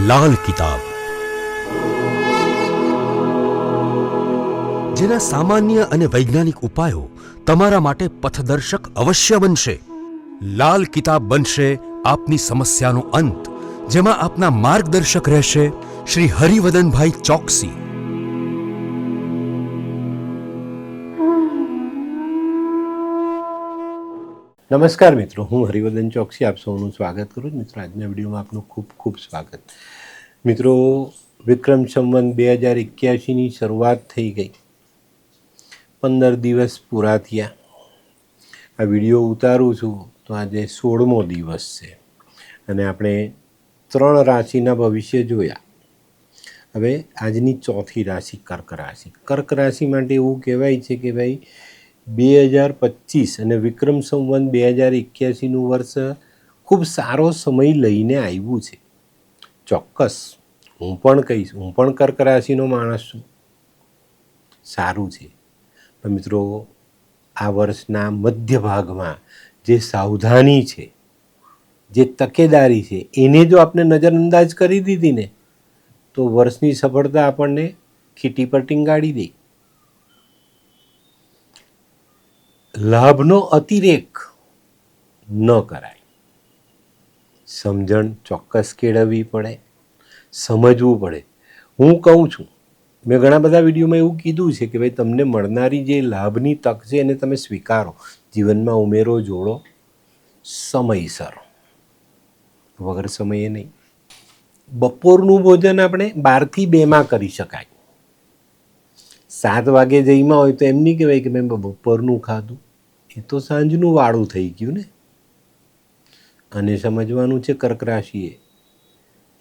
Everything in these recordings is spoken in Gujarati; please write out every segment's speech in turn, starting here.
લાલ કિતાબ, જેના સામાન્ય અને વૈજ્ઞાનિક ઉપાયો તમારા માટે પથદર્શક અવશ્ય બનશે. લાલ કિતાબ બનશે આપની સમસ્યાનો અંત, જેમાં આપના માર્ગદર્શક રહેશે શ્રી હરિવદનભાઈ ચોકસી. નમસ્કાર મિત્રો, હું હરિવદન ચોકસી આપ સૌનું સ્વાગત કરું છું. મિત્રો, આજના વિડીયોમાં આપનું ખૂબ ખૂબ સ્વાગત. મિત્રો, વિક્રમ સંવત 2081ની શરૂઆત થઈ ગઈ. 15 દિવસ પૂરા થયા. આ વિડીયો ઉતારું છું તો આજે 16મો દિવસ છે અને આપણે 3 રાશિના ભવિષ્ય જોયા. હવે આજની ચોથી રાશિ કર્ક રાશિ. કર્ક રાશિ માટે એવું કહેવાય છે કે ભાઈ 2025 અને વિક્રમ સંવત 2081નું વર્ષ ખૂબ સારો સમય લઈને આવ્યું છે. ચોક્કસ હું પણ કહીશ, હું પણ કર્ક રાશિનો માણસ છું. સારું છે. પણ મિત્રો, આ વર્ષના મધ્ય ભાગમાં જે સાવધાની છે, જે તકેદારી છે, એને જો આપણે નજરઅંદાજ કરી દીધી ને તો વર્ષની સફળતા આપણને ખીટી પર ટીંગાડી દે. લાભનો અતિરેક ન કરાય. સમજણ ચોક્કસ કેળવવી પડે, સમજવું પડે. હું કહું છું, મેં ઘણા બધા વિડીયોમાં એવું કીધું છે કે ભાઈ તમને મળનારી જે લાભની તક છે એને તમે સ્વીકારો, જીવનમાં ઉમેરો જોડો સમયસર, વગર સમયે નહીં. બપોરનું ભોજન આપણે 12 થી 2માં કરી શકાય. 7 વાગે જઈમાં હોય તો એમ નહીં કહેવાય કે મેં બપોરનું ખાધું, એ તો સાંજનું વાળું થઈ ગયું ને. અને સમજવાનું છે કર્ક રાશિએ.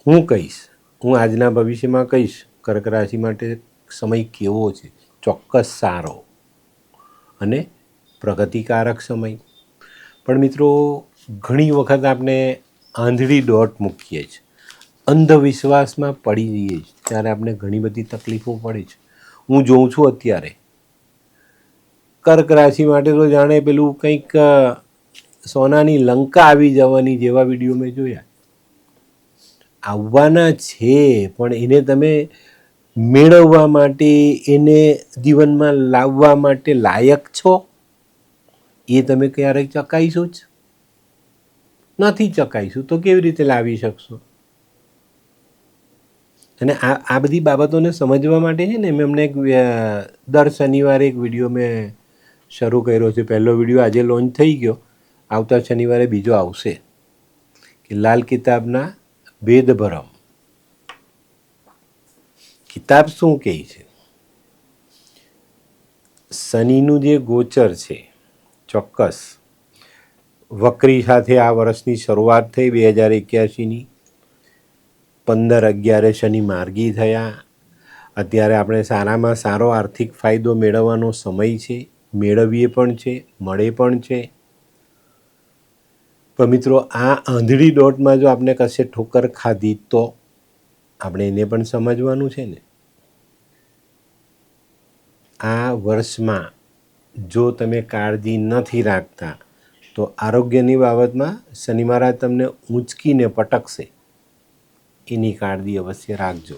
હું કહીશ, હું આજના ભવિષ્યમાં કહીશ કર્ક રાશિ માટે સમય કેવો છે. ચોક્કસ સારો અને પ્રગતિકારક સમય. પણ મિત્રો, ઘણી વખત આપણે આંધળી દોટ મૂકીએ છીએ, અંધવિશ્વાસમાં પડી જઈએ છીએ, ત્યારે આપણે ઘણી બધી તકલીફો પડે છે. હું જોઉં છું અત્યારે કર્ક રાશિ માટે તો જાણે પેલું કંઈક સોનાની લંકા આવી જવાની જેવા વિડીયો મેં જોયા. આવવાના છે, પણ એને તમે મેળવવા માટે, એને જીવનમાં લાવવા માટે લાયક છો એ તમે ક્યારેક ચકાઈશું જ નથી. ચકાઈશું તો કેવી રીતે લાવી શકશો? અને આ બધી બાબતોને સમજવા માટે છે ને મેં અમને દર શનિવારે એક વિડીયો મેં શરૂ કર્યો છે. પહેલો વિડીયો આજે લોન્ચ થઈ ગયો, આવતા શનિવારે બીજો આવશે કે લાલ કિતાબના ભેદભરમ. કિતાબ શું કહે છે? શનિનું જે ગોચર છે, ચોક્કસ વક્રી સાથે આ વર્ષની શરૂઆત થઈ 2081ની. 15/11 શનિ માર્ગી થયા. અત્યારે આપણે સારામાં સારો આર્થિક ફાયદો મેળવવાનો સમય છે, મેળવીએ પણ છે, મળે પણ છે. પણ મિત્રો, આ આંધળી દોટમાં જો આપણે કશે ઠોકર ખાધી તો આપણે એને પણ સમજવાનું છે ને. આ વર્ષમાં જો તમે કાળજી નથી રાખતા તો આરોગ્યની બાબતમાં શનિ મહારાજ તમને ઊંચકીને પટકશે. એની કાળજી અવશ્ય રાખજો.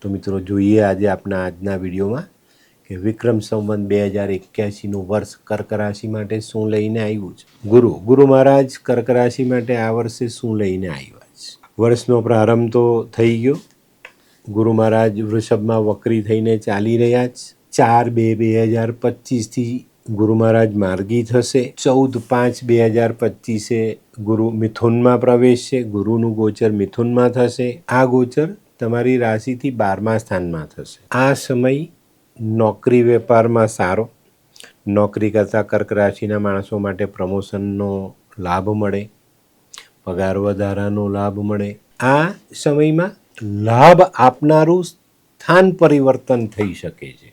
તો મિત્રો, જોઈએ આજે આપણા આજના વિડીયોમાં કે વિક્રમ સંવત 2081નું વર્ષ કર્ક રાશિ માટે શું લઈને આવ્યું છે. ગુરુ મહારાજ કર્ક રાશિ માટે આ વર્ષે શું લઈને આવ્યા છે? વર્ષનો પ્રારંભ તો થઈ ગયો. ગુરુ મહારાજ વૃષભમાં વક્રી થઈને ચાલી રહ્યા છે. 4/2/2025થી ગુરુ મહારાજ માર્ગી થશે. 14/5/2025 ગુરુ મિથુનમાં પ્રવેશશે. ગુરુનું ગોચર મિથુનમાં થશે. આ ગોચર તમારી રાશિથી 12મા સ્થાનમાં થશે. આ સમય નોકરી વેપારમાં સારો. નોકરી કરતા કર્ક રાશિના માણસો માટે પ્રમોશનનો લાભ મળે, પગાર વધારાનો લાભ મળે. આ સમયમાં લાભ આપનારું સ્થાન પરિવર્તન થઈ શકે છે.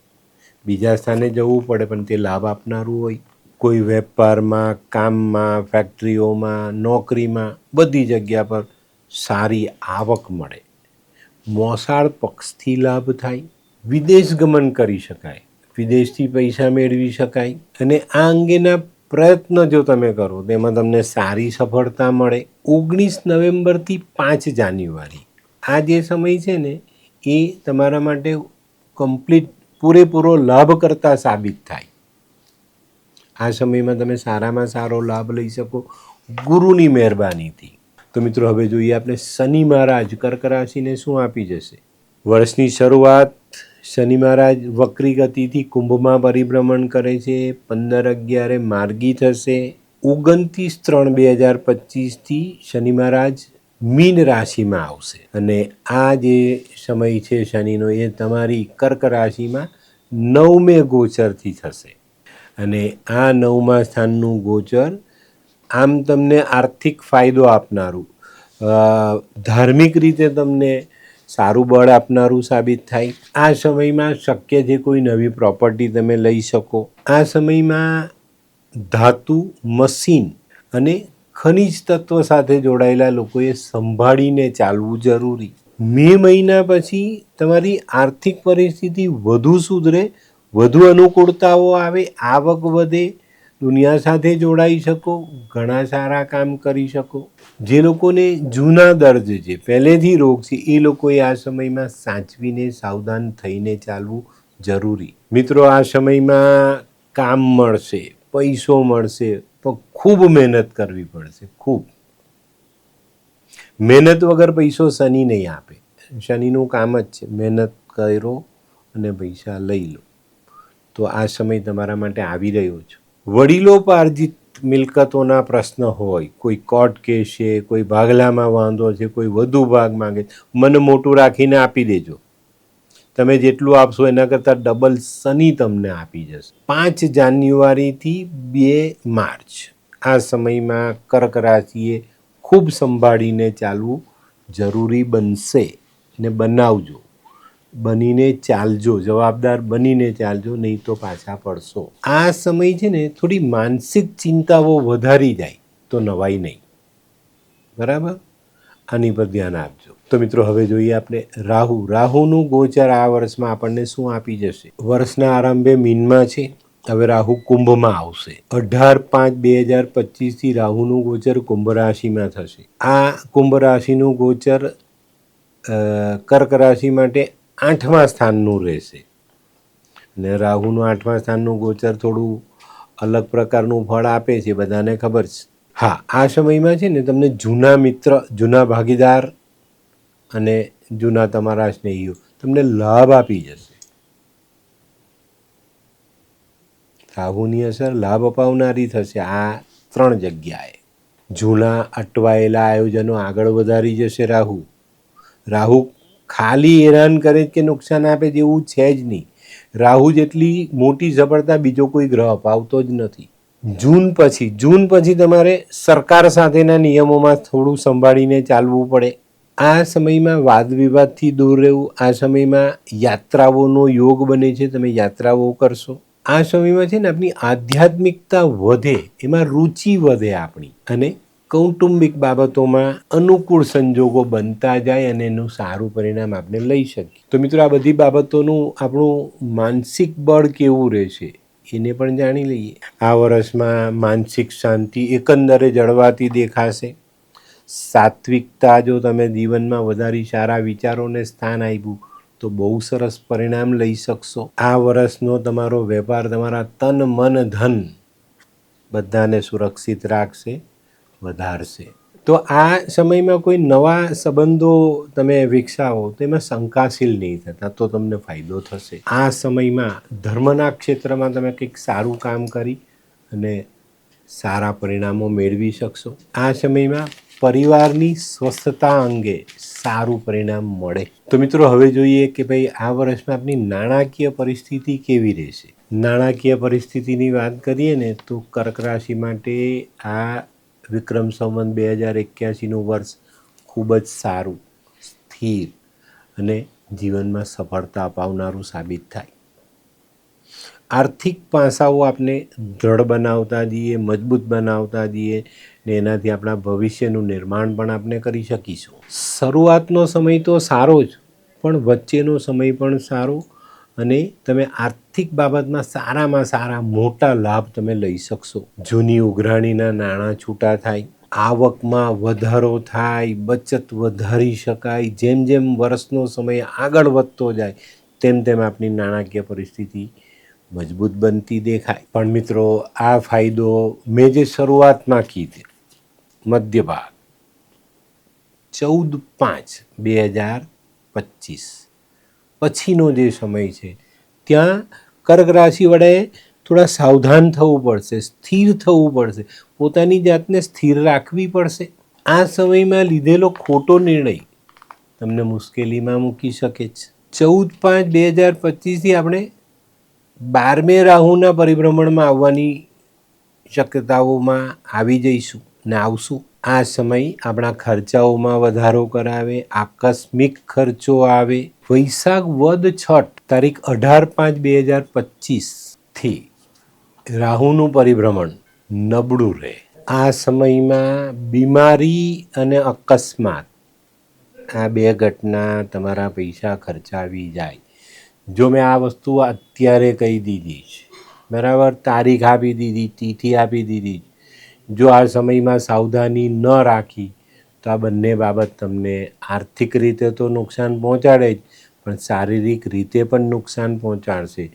બીજા સ્થાને જવું પડે પણ તે લાભ આપનારું હોય. કોઈ વેપારમાં, કામમાં, ફેક્ટરીઓમાં, નોકરીમાં, બધી જગ્યા પર સારી આવક મળે. મોસાળ પક્ષથી લાભ થાય. વિદેશ ગમન કરી શકાય, વિદેશથી પૈસા મેળવી શકાય. અને આ અંગેના પ્રયત્ન જો તમે કરો તેમાં તમને સારી સફળતા મળે. 19 નવેમ્બરથી 5 જાન્યુઆરી આ જે સમય છે ને એ તમારા માટે કમ્પ્લીટ પૂરેપૂરો લાભકર્તા સાબિત થાય. આ સમયમાં તમે સારામાં સારો લાભ લઈ શકો ગુરુની મહેરબાનીથી. તો મિત્રો હવે જોઈએ આપણે શનિ મહારાજ કર્ક રાશિને શું આપી જશે. વર્ષની શરૂઆત શનિ મહારાજ વક્રી ગતિથી કુંભમાં પરિભ્રમણ કરે છે. 15/11 માર્ગી થશે. 29/3/2025થી શનિ મહારાજ મીન રાશિમાં આવશે અને આ જે સમય છે શનિનો એ તમારી કર્ક રાશિમાં 9મે ગોચરથી થશે. અને આ 9મા સ્થાનનું ગોચર આમ તમને આર્થિક ફાયદો આપનારું, ધાર્મિક રીતે તમને સારું બળ આપનારું સાબિત થાય. આ સમયમાં શક્ય છે કોઈ નવી પ્રોપર્ટી તમે લઈ શકો. આ સમયમાં ધાતુ, મશીન અને ખનિજ તત્વ સાથે જોડાયેલા લોકોએ સંભાળીને ચાલવું જરૂરી. મે મહિના પછી તમારી આર્થિક પરિસ્થિતિ વધુ સુધરે, વધુ અનુકૂળતાઓ આવે, આવક વધે, દુનિયા સાથે જોડાઈ શકો, ઘણા સારા કામ કરી શકો. જે લોકોને જૂના દર્દ છે, પહેલેથી રોગ છે, એ લોકોએ આ સમયમાં સાચવીને સાવધાન થઈને ચાલવું જરૂરી. મિત્રો આ સમયમાં કામ મળશે, પૈસો મળશે, પણ ખૂબ મહેનત કરવી પડશે. ખૂબ મહેનત વગર પૈસો શનિ નહીં આપે. શનિનું કામ જ છે મહેનત કરો અને પૈસા લઈ લો. તો આ સમય તમારા માટે આવી રહ્યો છે. વડીલોપાર્જિત મિલકતોના પ્રશ્ન હોય, કોઈ કોર્ટ કેસ છે, કોઈ ભાગલામાં વાંધો છે, કોઈ વધુ ભાગ માંગે, મન મોટું રાખીને આપી દેજો. તમે જેટલું આપશો એના કરતાં ડબલ શનિ તમને આપી જશે. 5 જાન્યુઆરીથી 2 માર્ચ આ સમયમાં કર્ક રાશિએ ખૂબ સંભાળીને ચાલવું જરૂરી બનશે ને બનાવજો. બનીને ચાલજો, જવાબદાર બનીને ચાલજો, નહીં તો પાછા પડશો. આ સમય છે ને થોડી માનસિક ચિંતાઓ વધારી જાય તો નવાઈ નહીં. બરાબર, આની પર ધ્યાન આપજો. તો મિત્રો હવે જોઈએ આપણે રાહુનું ગોચર આ વર્ષમાં આપણને શું આપી જશે. વર્ષના આરંભે મીનમાં છે, હવે રાહુ કુંભમાં આવશે. 18/5/2025થી રાહુનું ગોચર કુંભ રાશિમાં થશે. આ કુંભ રાશિનું ગોચર કર્ક રાશિ માટે 8મા સ્થાનનું રહેશે. અને રાહુનું 8મા સ્થાનનું ગોચર થોડું અલગ પ્રકારનું ફળ આપે છે, બધાને ખબર છે. હા, આ સમયમાં છે ને તમને જૂના મિત્ર, જૂના ભાગીદાર અને જૂના તમારા સ્નેહીઓ તમને લાભ આપી જશે. રાહુની અસર લાભ અપાવનારી થશે આ 3 જગ્યાએ. જૂના અટવાયેલા આયોજનો આગળ વધારી જશે રાહુ. ખાલી હેરાન કરે કે નુકસાન આપે જેવું છે જ નહીં. રાહુ જેટલી મોટી સફળતા બીજો કોઈ ગ્રહ અપાવતો જ નથી. જૂન પછી તમારે સરકાર સાથેના નિયમોમાં થોડું સંભાળીને ચાલવું પડે. આ સમયમાં વાદ વિવાદથી દૂર રહેવું. આ સમયમાં યાત્રાઓનો યોગ બને છે, તમે યાત્રાઓ કરશો. આ સમયમાં છે ને આપણી આધ્યાત્મિકતા વધે, એમાં રુચિ વધે આપણી, અને કૌટુંબિક બાબતોમાં અનુકૂળ સંજોગો બનતા જાય અને એનું સારું પરિણામ આપણે લઈ શકીએ. તો મિત્રો આ બધી બાબતોનું આપણું માનસિક બળ કેવું રહેશે એને પણ જાણી લઈએ. આ વર્ષમાં માનસિક શાંતિ એકંદરે જળવાતી દેખાશે. સાત્વિકતા જો તમે જીવનમાં વધારી, સારા વિચારોને સ્થાન આપ્યું તો બહુ સરસ પરિણામ લઈ શકશો. આ વર્ષનો તમારો વેપાર તમારા તન, મન, ધન બધાને સુરક્ષિત રાખશે, વધારશે. તો આ સમયમાં કોઈ નવા સંબંધો તમે વિકસાવો તો એમાં શંકાશીલ નહીં થતા, તો તમને ફાયદો થશે. આ સમયમાં ધર્મના ક્ષેત્રમાં તમે કંઈક સારું કામ કરી અને સારા પરિણામો મેળવી શકશો. આ સમયમાં પરિવારની સ્વસ્થતા અંગે સારું પરિણામ મળે. તો મિત્રો હવે જોઈએ કે ભાઈ આ વર્ષમાં આપણી નાણાકીય પરિસ્થિતિ કેવી રહેશે. નાણાકીય પરિસ્થિતિની વાત કરીએ ને તો કર્ક રાશિ માટે આ વિક્રમ સંવત 2081નું વર્ષ ખૂબ જ સારું, સ્થિર અને જીવનમાં સફળતા અપાવનારું સાબિત થાય. આર્થિક પાસાઓ આપણે દૃઢ બનાવતા જઈએ, મજબૂત બનાવતા જઈએ ને એનાથી આપણા ભવિષ્યનું નિર્માણ પણ આપણે કરી શકીશું. શરૂઆતનો સમય તો સારો જ, પણ વચ્ચેનો સમય પણ સારો અને તમે આર્થિક બાબતમાં સારામાં સારા મોટા લાભ તમે લઈ શકશો. જૂની ઉઘરાણીના નાણાં છૂટા થાય, આવકમાં વધારો થાય, બચત વધારી શકાય. જેમ જેમ વર્ષનો સમય આગળ વધતો જાય તેમ તેમ આપણી નાણાકીય પરિસ્થિતિ મજબૂત બનતી દેખાય. પણ મિત્રો, આ ફાયદો મેં જે શરૂઆતમાં કીધી મધ્ય ભાગ 14/5/2025 પછીનો જે સમય છે ત્યાં કર્ક રાશિવાળાએ થોડા સાવધાન થવું પડશે, સ્થિર થવું પડશે, પોતાની જાતને સ્થિર રાખવી પડશે. આ સમયમાં લીધેલો ખોટો નિર્ણય તમને મુશ્કેલીમાં મૂકી શકે છે. 14/5/2025થી આપણે 12મે રાહુના પરિભ્રમણમાં આવવાની શક્યતાઓમાં આવી જઈશું ને આવશું. આ સમય આપણા ખર્ચાઓમાં વધારો કરાવે, આકસ્મિક ખર્ચો આવે. વૈશાખ વદ છઠ તારીખ 18/5/2025થી રાહુનું પરિભ્રમણ નબળું રહે. આ સમયમાં બીમારી અને અકસ્માત આ બે ઘટના તમારા પૈસા ખર્ચાવી જાય. જો મેં આ વસ્તુ અત્યારે કહી દીધી છે, બરાબર, તારીખ આપી દીધી, તિથિ આપી દીધી, જો આ સમયમાં સાવધાની ન રાખી તો આ બંને બાબત તમને આર્થિક રીતે તો નુકસાન પહોંચાડે જ, પણ શારીરિક રીતે પણ નુકસાન પહોંચાડશે.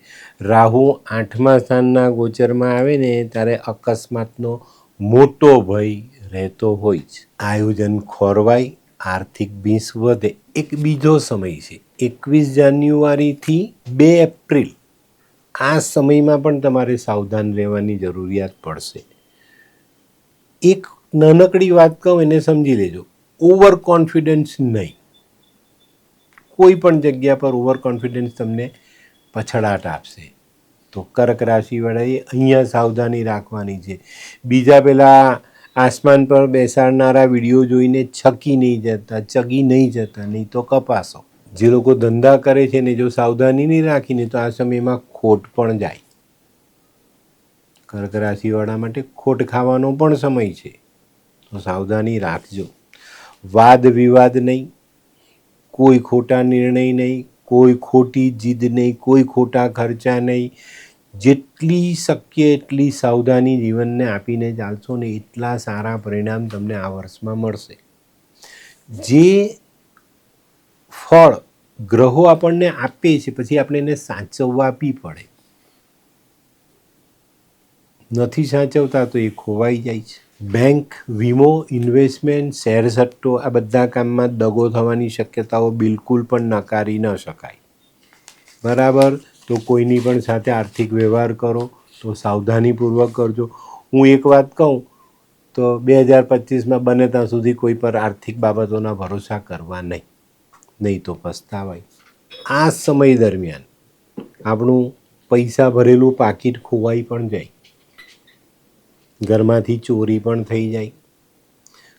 રાહુ 8મા સ્થાનના ગોચરમાં આવે ને ત્યારે અકસ્માતનો મોટો ભય રહેતો હોય છે. આયોજન ખોરવાય, આર્થિક ભીંસ વધે. એક બીજો સમય છે 21 જાન્યુઆરીથી 2 એપ્રિલ. આ સમયમાં પણ તમારે સાવધાન રહેવાની જરૂરિયાત પડશે. એક નાનકડી વાત કહું, એને સમજી લેજો. ઓવર કોન્ફિડન્સ નહીં. કોઈ પણ જગ્યા પર ઓવર કોન્ફિડન્સ તમને પછડાટ આપશે. તો કર્ક રાશિવાળાએ અહીંયા સાવધાની રાખવાની છે. બીજા પેલા આસમાન પર બેસાડનારા વિડીયો જોઈને ચગી નહીં જતા, નહીં તો કપાસો. જે લોકો ધંધા કરે છે ને જો સાવધાની નહીં રાખીને તો આ સમયમાં ખોટ પણ જાય. કર્ક રાશિવાળા માટે ખોટ ખાવાનો પણ સમય છે, તો સાવધાની રાખજો. વાદ વિવાદ નહીં, કોઈ ખોટા નિર્ણય નહીં, કોઈ ખોટી જીદ નહીં, કોઈ ખોટા ખર્ચા નહીં. જેટલી શક્ય એટલી સાવધાની જીવનને આપીને ચાલશો ને એટલા સારા પરિણામ તમને આ વર્ષમાં મળશે. જે ફળ ગ્રહો આપણને આપે છે પછી આપણે એને સાચવવા આપવી પડે. નથી સાચવતા તો એ ખોવાઈ જાય છે. બેંક, વીમો, ઇન્વેસ્ટમેન્ટ, શેર સટ્ટો આ બધા કામમાં દગો થવાની શક્યતાઓ બિલકુલ પણ નકારી ન શકાય. બરાબર, તો કોઈની પણ સાથે આર્થિક વ્યવહાર કરો તો સાવધાનીપૂર્વક કરજો. હું એક વાત કહું તો 2025માં બને ત્યાં સુધી કોઈ પર આર્થિક બાબતોના ભરોસા કરવા નહીં તો પસ્તાવાય. આ સમય દરમિયાન આપણું પૈસા ભરેલું પાકીટ ખોવાઈ પણ જાય, ઘરમાંથી ચોરી પણ થઈ જાય,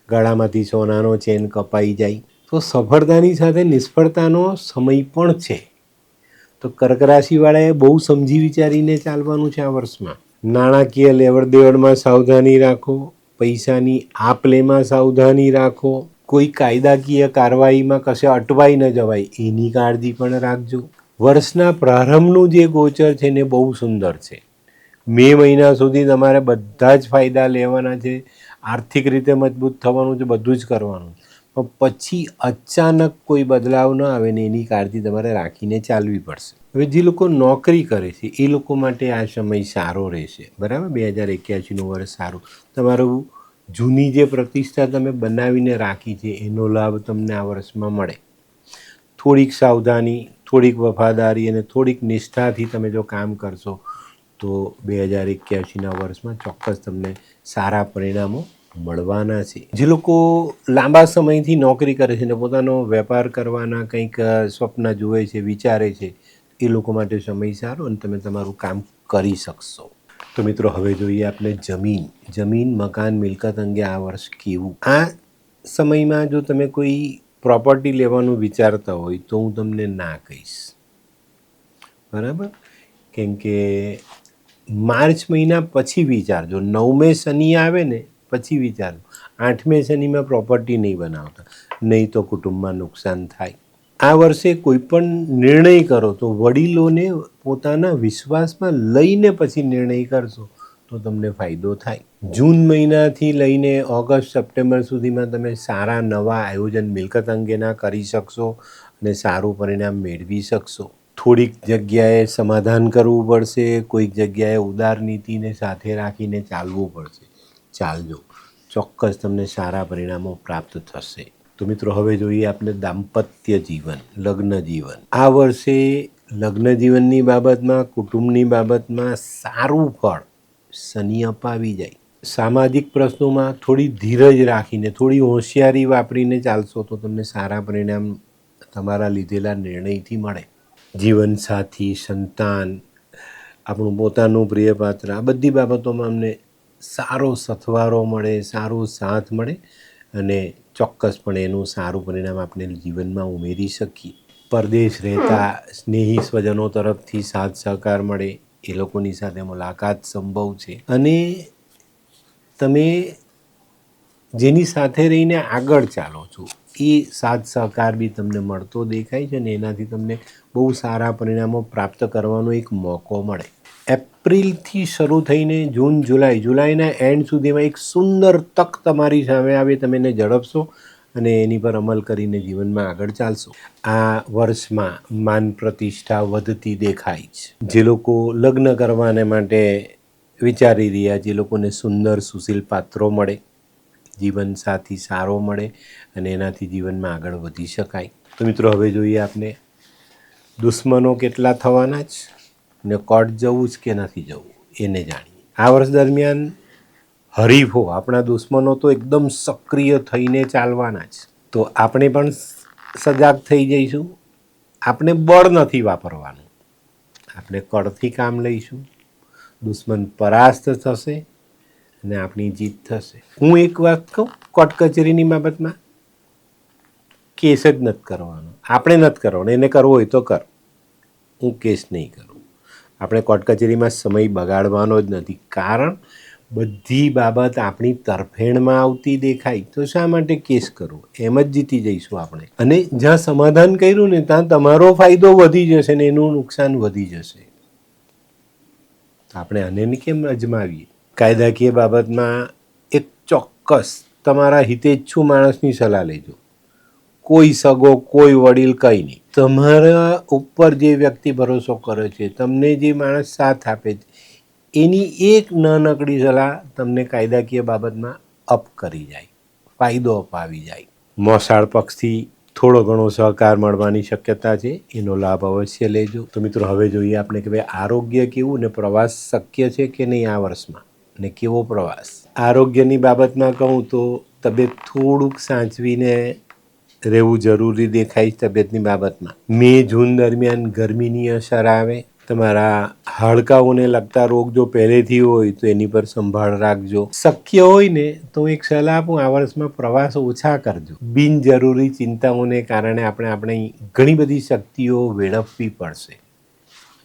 ગળામાંથી સોનાનો ચેન કપાઈ જાય. તો સફળતાની સાથે નિષ્ફળતાનો સમય પણ છે. તો કર્ક રાશિવાળાએ બહુ સમજી વિચારીને ચાલવાનું છે આ વર્ષમાં. નાણાકીય લેવડ દેવડમાં સાવધાની રાખો, પૈસાની આપ લેમાં સાવધાની રાખો, કોઈ કાયદાકીય કાર્યવાહીમાં કશે અટવાઈ ન જવાય એની કાળજી પણ રાખજો. વર્ષના પ્રારંભનું જે ગોચર છે ને બહુ સુંદર છે. મે મહિના સુધી તમારે બધા જ ફાયદા લેવાના છે, આર્થિક રીતે મજબૂત થવાનું છે, બધું જ કરવાનું છે. પણ પછી અચાનક કોઈ બદલાવ ન આવે ને એની કાળજી તમારે રાખીને ચાલવી પડશે. હવે જે લોકો નોકરી કરે છે એ લોકો માટે આ સમય સારો રહેશે. બરાબર, 2081નું વર્ષ સારું. તમારું જૂની જે પ્રતિષ્ઠા તમે બનાવીને રાખી છે એનો લાભ તમને આ વર્ષમાં મળે. થોડીક સાવધાની, થોડીક વફાદારી અને થોડીક નિષ્ઠાથી તમે જો કામ કરશો તો 2081ના વર્ષમાં ચોક્કસ તમને સારા પરિણામો મળવાના છે. જે લોકો લાંબા સમયથી નોકરી કરે છે ને પોતાનો વેપાર કરવાના કંઈક સ્વપ્ન જુએ છે, વિચારે છે, એ લોકો માટે સમય સારો અને તમે તમારું કામ કરી શકશો. તો મિત્રો, હવે જોઈએ આપણે જમીન, મકાન, મિલકત અંગે આ વર્ષ કેવું. આ સમયમાં જો તમે કોઈ પ્રોપર્ટી લેવાનું વિચારતા હોય તો હું તમને ના કહીશ. બરાબર, કેમ કે માર્ચ મહિના પછી વિચારજો. 9મે શનિ આવે ને પછી વિચારજો. 8મે શનિમાં પ્રોપર્ટી નહીં બનાવતા, નહીં તો કુટુંબમાં નુકસાન થાય. આ વર્ષે કોઈ પણ નિર્ણય કરો તો વડીલોને પોતાના વિશ્વાસમાં લઈને પછી નિર્ણય કરશો તો તમને ફાયદો થાય. જૂન મહિનાથી લઈને ઓગસ્ટ સપ્ટેમ્બર સુધીમાં તમે સારા નવા આયોજન મિલકત અંગેના કરી શકશો અને સારું પરિણામ મેળવી શકશો. થોડીક જગ્યાએ સમાધાન કરવું પડશે, કોઈક જગ્યાએ ઉદાર નીતિને સાથે રાખીને ચાલવું પડશે. ચાલજો, ચોક્કસ તમને સારા પરિણામો પ્રાપ્ત થશે. તો મિત્રો હવે જોઈએ આપણે દાંપત્ય જીવન, લગ્ન જીવન. આ વર્ષે લગ્ન જીવનની બાબતમાં, કુટુંબની બાબતમાં સારું ફળ શનિ અપાવી જાય. સામાજિક પ્રશ્નોમાં થોડી ધીરજ રાખીને, થોડી હોશિયારી વાપરીને ચાલશો તો તમને સારા પરિણામ તમારા લીધેલા નિર્ણયથી મળે. જીવનસાથી, સંતાન, આપણું પોતાનું પ્રિય પાત્ર, આ બધી બાબતોમાં અમને સારો સથવારો મળે, સારો સાથ મળે અને ચોક્કસપણે એનું સારું પરિણામ આપણે જીવનમાં ઉમેરી શકીએ. પરદેશ રહેતા સ્નેહી સ્વજનો તરફથી સાથ સહકાર મળે, એ લોકોની સાથે મુલાકાત સંભવ છે અને તમે જેની સાથે રહીને આગળ ચાલો છો એ સાથ સહકાર બી તમને મળતો દેખાય છે અને એનાથી તમને બહુ સારા પરિણામો પ્રાપ્ત કરવાનો એક મોકો મળે. એપ્રિલથી શરૂ થઈને જૂન જુલાઈના એન્ડ સુધીમાં એક સુંદર તક તમારી સામે આવે, તમે એને ઝડપશો અને એની પર અમલ કરીને જીવનમાં આગળ ચાલશો. આ વર્ષમાં માન પ્રતિષ્ઠા વધતી દેખાય છે. જે લોકો લગ્ન કરવાને માટે વિચારી રહ્યા, જે લોકોને સુંદર સુશીલ પાત્રો મળે, જીવનસાથી સારો મળે અને એનાથી જીવનમાં આગળ વધી શકાય. તો મિત્રો હવે જોઈએ આપણે દુશ્મનો કેટલા થવાના જ ને કોર્ટ જવું જ કે નથી જવું એને જાણીએ. આ વર્ષ દરમિયાન હરીફો, આપણા દુશ્મનો તો એકદમ સક્રિય થઈને ચાલવાના જ. તો આપણે પણ સજાગ થઈ જઈશું. આપણે બળ નથી વાપરવાનું, આપણે કળથી કામ લઈશું. દુશ્મન પરાસ્ત થશે અને આપણી જીત થશે. હું એક વાત કહું, કોર્ટ કચેરીની બાબતમાં કેસ જ નથી કરવાનો. આપણે નથી કરવાનો, એને કરવો હોય તો કર, હું કેસ નહીં કરું. આપણે કોર્ટ કચેરીમાં સમય બગાડવાનો જ નથી. કારણ બધી બાબત આપણી તરફેણમાં આવતી દેખાય તો શા માટે કેસ કરવો? એમ જ જીતી જઈશું આપણે. અને જ્યાં સમાધાન કર્યું ને ત્યાં તમારો ફાયદો વધી જશે ને એનું નુકસાન વધી જશે. આપણે આને કેમ અજમાવીએ? કાયદાકીય બાબતમાં એક ચોક્કસ તમારા હિતેચ્છુ માણસની સલાહ લેજો. કોઈ સગો, કોઈ વડીલ, કંઈ નહીં. તમારા ઉપર જે વ્યક્તિ ભરોસો કરે છે, તમને જે માણસ સાથ આપે છે, એની એક નાનકડી સલાહ તમને કાયદાકીય બાબતમાં અપ કરી જાય, ફાયદો અપાવી જાય. મોસાળ પક્ષથી થોડો ઘણો સહકાર મળવાની શક્યતા છે, એનો લાભ અવશ્ય લેજો. તો મિત્રો હવે જોઈએ આપણે કે ભાઈ આરોગ્ય કેવું ને પ્રવાસ શક્ય છે કે નહીં આ વર્ષમાં, ને કેવો પ્રવાસ. આરોગ્યની બાબતમાં કહું તો તબિયત થોડુંક સાચવીને રહેવું જરૂરી દેખાય છે. તબિયતની બાબતમાં મે જૂન દરમિયાન ગરમીની અસર આવે, તમારા હાડકાઓને લગતા રોગ જો પહેલેથી હોય તો એની પર સંભાળ રાખજો. શક્ય હોય ને તો એક સલાહ આપું, આ વર્ષમાં પ્રવાસ ઓછા કરજો. બિનજરૂરી ચિંતાઓને કારણે આપણે ઘણી બધી શક્તિઓ વેડફવી પડશે.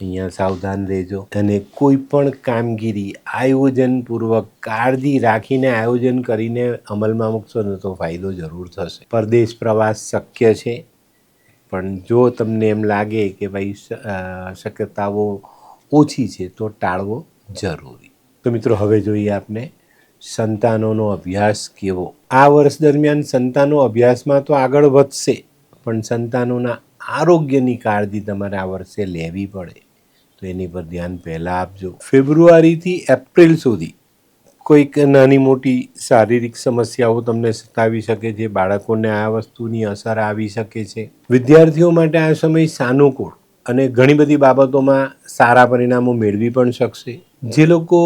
અહીંયા સાવધાન રહેજો અને કોઈ પણ કામગીરી આયોજનપૂર્વક કાળજી રાખીને આયોજન કરીને અમલમાં મૂકશો ને તો ફાયદો જરૂર થશે. પરદેશ પ્રવાસ શક્ય છે, પણ જો તમને એમ લાગે કે ભાઈ શક્યતાઓ ઓછી છે તો ટાળવો જરૂરી. તો મિત્રો હવે જોઈએ આપણે સંતાનોનો અભ્યાસ કેવો. આ વર્ષ દરમિયાન સંતાનો અભ્યાસમાં તો આગળ વધશે, પણ સંતાનોના આરોગ્યની કાળજી તમારે આ વર્ષે લેવી પડે, તો એની પર ધ્યાન પહેલાં આપજો. ફેબ્રુઆરીથી એપ્રિલ સુધી કોઈક નાની મોટી શારીરિક સમસ્યાઓ તમને સતાવી શકે છે. બાળકોને આ વસ્તુની અસર આવી શકે છે. વિદ્યાર્થીઓ માટે આ સમય સાનુકૂળ અને ઘણી બધી બાબતોમાં સારા પરિણામો મેળવી પણ શકશે. જે લોકો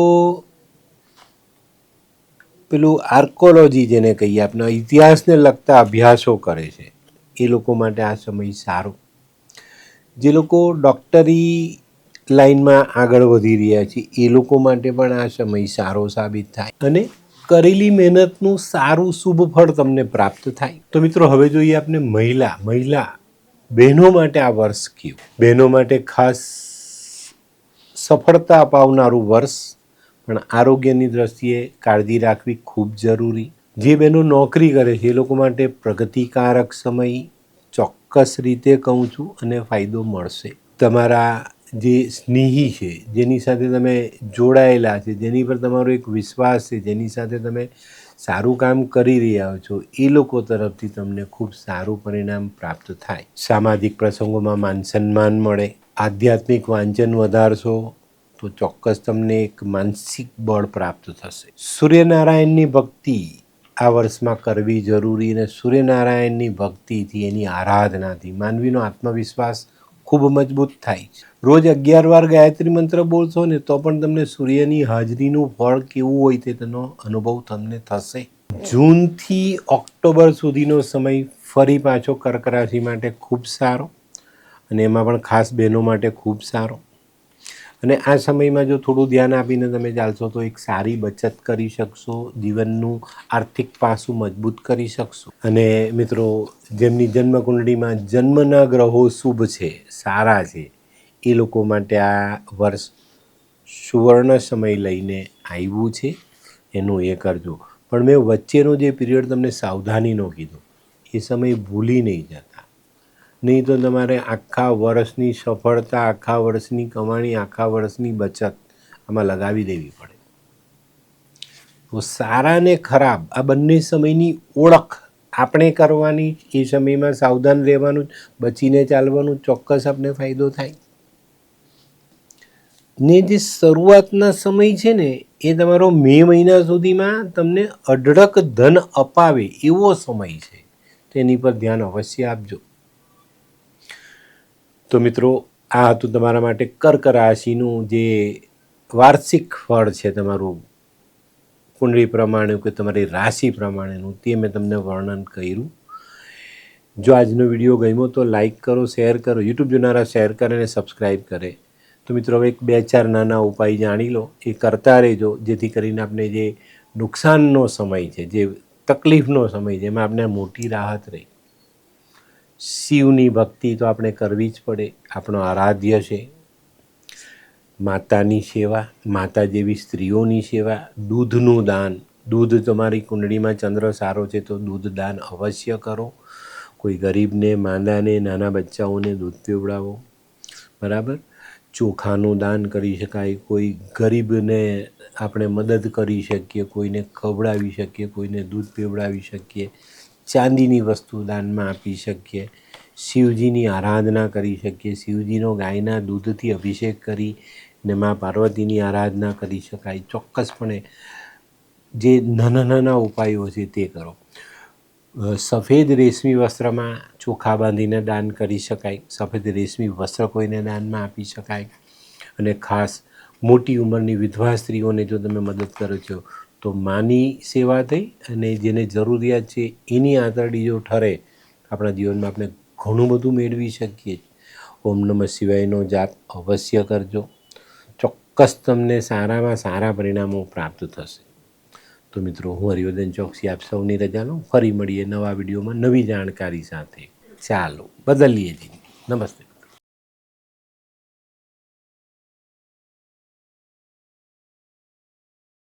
પેલું આર્કોલોજી જેને કહીએ, આપણા ઇતિહાસને લગતા અભ્યાસો કરે છે, એ લોકો માટે આ સમય સારો. જે લોકો ડૉક્ટરી લાઈનમાં આગળ વધી રહ્યા છે એ લોકો માટે પણ આ સમય સારો સાબિત થાય અને કરેલી મહેનતનું સારું શુભ ફળ તમને પ્રાપ્ત થાય. તો મિત્રો હવે જોઈએ આપણે મહિલા બહેનો માટે આ વર્ષ કેવું. બહેનો માટે ખાસ સફળતા અપાવનારું વર્ષ, પણ આરોગ્યની દ્રષ્ટિએ કાળજી રાખવી ખૂબ જરૂરી. જે બહેનો નોકરી કરે છે એ લોકો માટે પ્રગતિકારક સમય, ચોક્કસ રીતે કહું છું અને ફાયદો મળશે. તમારા જે સ્નેહી છે, જેની સાથે તમે જોડાયેલા છે, જેની પર તમારો એક વિશ્વાસ છે, જેની સાથે તમે સારું કામ કરી રહ્યા છો, એ લોકો તરફથી તમને ખૂબ સારું પરિણામ પ્રાપ્ત થાય. સામાજિક પ્રસંગોમાં માન સન્માન મળે. આધ્યાત્મિક વાંચન વધારશો તો ચોક્કસ તમને એક માનસિક બળ પ્રાપ્ત થશે. સૂર્યનારાયણની ભક્તિ આ વર્ષમાં કરવી જરૂરી, અને સૂર્યનારાયણની ભક્તિથી, એની આરાધનાથી માનવીનો આત્મવિશ્વાસ ખૂબ મજબૂત થાય છે. રોજ 11 વાર ગાયત્રી મંત્ર બોલશો ને તો પણ તમને સૂર્યની હાજરીનું ફળ કેવું હોય તેનો અનુભવ તમને થશે. જૂનથી ઓક્ટોબર સુધીનો સમય ફરી પાછો કર્ક રાશિ માટે ખૂબ સારો, અને એમાં પણ ખાસ બહેનો માટે ખૂબ સારો. અને આ સમયમાં જો થોડું ધ્યાન આપીને તમે ચાલશો તો એક સારી બચત કરી શકશો, જીવનનું આર્થિક પાસું મજબૂત કરી શકશો. અને મિત્રો, જેમની જન્મકુંડળીમાં જન્મના ગ્રહો શુભ છે, સારા છે, એ લોકો માટે આ વર્ષ સુવર્ણ સમય લઈને આવ્યું છે, એનું એ કરજો. પણ મેં વચ્ચેનો જે પિરિયડ તમને સાવધાનીનો કીધો, એ સમય ભૂલી નહીં જતા, નહીં તો તમારે આખા વર્ષની સફળતા, આખા વર્ષની કમાણી, આખા વર્ષની બચત આમાં લગાવી દેવી પડે. તો સારા ને ખરાબ આ બંને સમયની ઓળખ આપણે કરવાની, એ સમયમાં સાવધાન રહેવાનું, બચીને ચાલવાનું, ચોક્કસ આપણે ફાયદો થાય. ને જે શરૂઆતના સમય છે ને, એ તમારો મે મહિના સુધીમાં તમને અઢળક ધન અપાવે એવો સમય છે. તેની પર ધ્યાન અવશ્ય આપજો. તો મિત્રો, આ હતું તમારા માટે કર્ક રાશિનું જે વાર્ષિક ફળ છે, તમારું કુંડળી પ્રમાણે કે તમારી રાશિ પ્રમાણેનું, તે મેં તમને વર્ણન કર્યું. જો આજનો વિડીયો ગમ્યો તો લાઈક કરો, શેર કરો, યુટ્યુબ જોનારા શેર કરે અને સબસ્ક્રાઈબ કરે. તો મિત્રો, હવે 2-4 નાના ઉપાય જાણી લો, એ કરતા રહેજો, જેથી કરીને આપણે જે નુકસાનનો સમય છે, જે તકલીફનો સમય છે, એમાં આપણે મોટી રાહત રહી. શિવની ભક્તિ તો આપણે કરવી જ પડે, આપણો આરાધ્ય છે. માતાની સેવા, માતા જેવી સ્ત્રીઓની સેવા, દૂધનું દાન. દૂધ, તમારી કુંડળીમાં ચંદ્ર સારો છે તો દૂધ દાન અવશ્ય કરો. કોઈ ગરીબને, માંદાને, નાના બચ્ચાઓને દૂધ પીવડાવો. બરાબર. ચોખાનું દાન કરી શકાય, કોઈ ગરીબને આપણે મદદ કરી શકીએ, કોઈને ખવડાવી શકીએ, કોઈને દૂધ પીવડાવી શકીએ, ચાંદીની વસ્તુ દાનમાં આપી શકીએ, શિવજીની આરાધના કરી શકીએ, શિવજીનો ગાયના દૂધથી અભિષેક કરી ને મા પાર્વતીની આરાધના કરી શકાય. ચોક્કસપણે જે નાના નાના ઉપાયો છે તે કરો. સફેદ રેશમી વસ્ત્રમાં ચોખા બાંધીને દાન કરી શકાય, સફેદ રેશમી વસ્ત્ર કોઈને દાનમાં આપી શકાય. અને ખાસ મોટી ઉંમરની વિધવા સ્ત્રીઓને જો તમે મદદ કરો છો તો માની સેવા થઈ, અને જેને જરૂરિયાત છે એની આંતરડી જો ઠરે, આપણા જીવનમાં આપણે ઘણું બધું મેળવી શકીએ. ઓમ નમઃ શિવાયનો જાપ અવશ્ય કરજો, ચોક્કસ તમને સારામાં સારા પરિણામો પ્રાપ્ત થશે. તો મિત્રો, હું હરિવર્ધન ચોકસી આપ સૌની રજા લઉં. ફરી મળીએ નવા વિડીયોમાં નવી જાણકારી સાથે. ચાલો, બદલીએ જિંદગી. નમસ્તે.